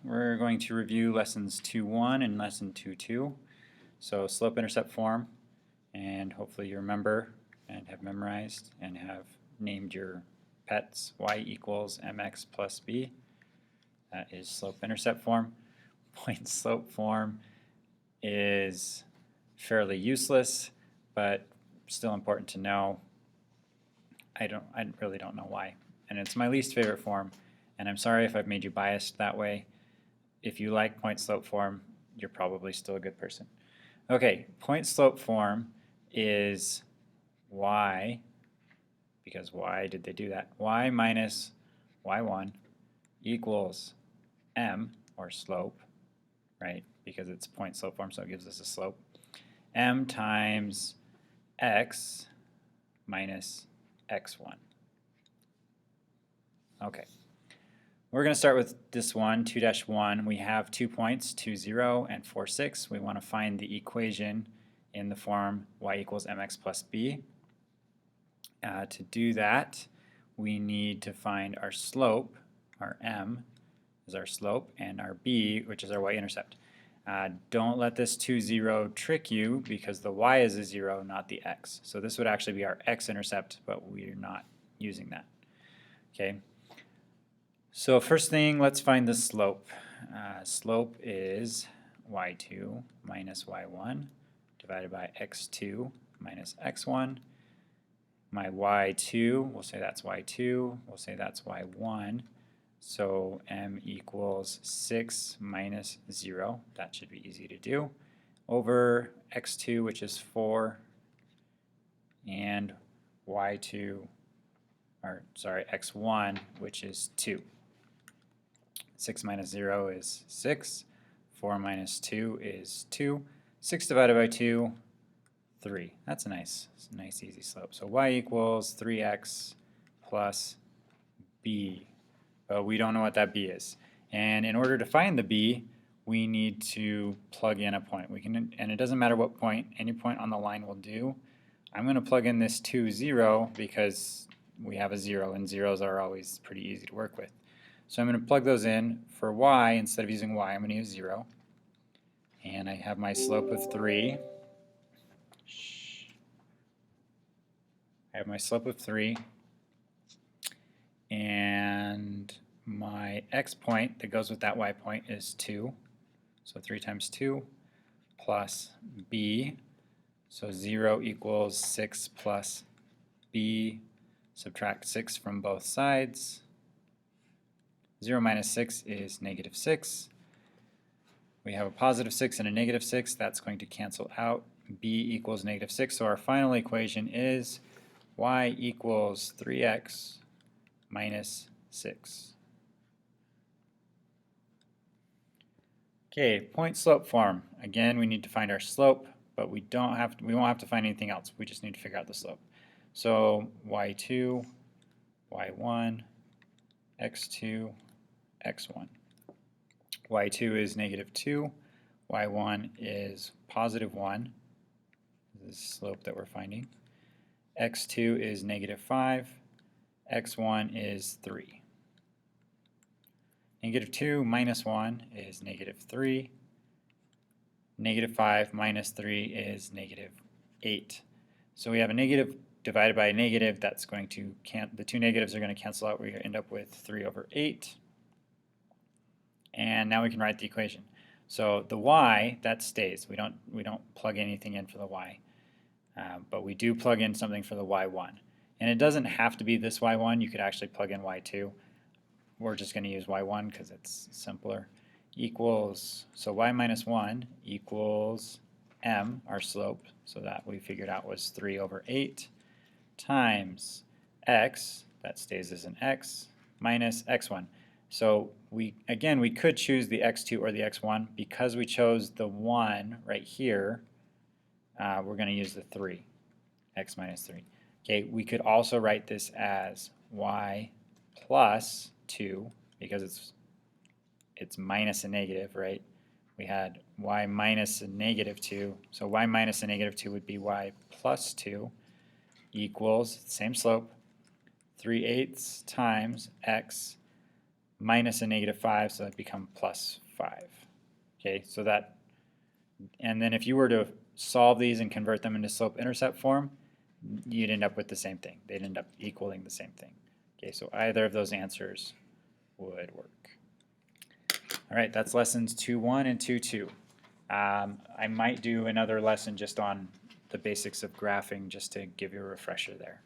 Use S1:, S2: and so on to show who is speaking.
S1: we're going to review lessons 2.1 and lesson 2.2. So slope-intercept form, and hopefully you remember and have memorized and have named your pets y equals mx plus b. That is slope-intercept form. Point-slope form is fairly useless, but still important to know. I really don't know why. And it's my least favorite form, and I'm sorry if I've made you biased that way. If you like point-slope form, you're probably still a good person. Okay, point-slope form is y, because why did they do that? Y minus y1 equals m, or slope, right? Because it's point-slope form, so it gives us a slope. M times x minus x1. Okay. We're going to start with this one, 2-1. We have 2 points, 2, 0, and 4, 6. We want to find the equation in the form y equals mx plus b. To do that, we need to find our slope. Our m is our slope, and our b, which is our y-intercept. Don't let this 2, 0 trick you, because the y is a 0, not the x. So this would actually be our x-intercept, but we're not using that. Okay. So first thing, let's find the slope. Slope is y2 minus y1 divided by x2 minus x1. My y2, we'll say that's y2, we'll say that's y1. So m equals 6 minus 0, that should be easy to do, over x2, which is 4, and y2, or sorry, x1, which is 2. 6 minus 0 is 6. 4 minus 2 is 2. 6 divided by 2, 3. That's a nice easy slope. So y equals 3x plus b. But we don't know what that b is. And in order to find the b, we need to plug in a point. And it doesn't matter what point, any point on the line will do. I'm going to plug in this 2, 0 because we have a 0, and zeros are always pretty easy to work with. So I'm going to plug those in. For y, instead of using y, I'm going to use 0. And I have my slope of 3. I have my slope of 3. And my x point that goes with that y point is 2. So 3 times 2 plus b. So 0 equals 6 plus b. Subtract 6 from both sides. 0 minus 6 is negative 6. We have a positive 6 and a negative 6. That's going to cancel out. b equals negative 6. So our final equation is y equals 3x minus 6. Okay, point-slope form. Again, we need to find our slope, but we won't have to find anything else. We just need to figure out the slope. So y2, y1, x2, x1. y2 is negative 2, y1 is positive 1. This is the slope that we're finding. x2 is negative 5, x1 is 3. Negative 2 minus 1 is negative 3. Negative 5 minus 3 is negative 8. So we have a negative divided by a negative. That's going to the two negatives are going to cancel out. We end up with 3 over 8. And now we can write the equation. So the y, that stays. We don't plug anything in for the y. But we do plug in something for the y1. And it doesn't have to be this y1. You could actually plug in y2. We're just going to use y1 because it's simpler. Equals, so y minus 1 equals m, our slope, so that we figured out was 3 over 8, times x, that stays as an x, minus x1. So we could choose the x2 or the x1. Because we chose the 1 right here, we're going to use the 3, x minus 3. Okay, we could also write this as y plus 2, because it's minus a negative, right? We had y minus a negative 2, so y minus a negative 2 would be y plus 2 equals, same slope, 3/8 times x minus a negative 5, so that become plus 5. Okay, so that, and then if you were to solve these and convert them into slope-intercept form, you'd end up with the same thing. They'd end up equaling the same thing. Okay, so either of those answers would work. All right, that's lessons 2.1 and 2.2. I might do another lesson just on the basics of graphing just to give you a refresher there.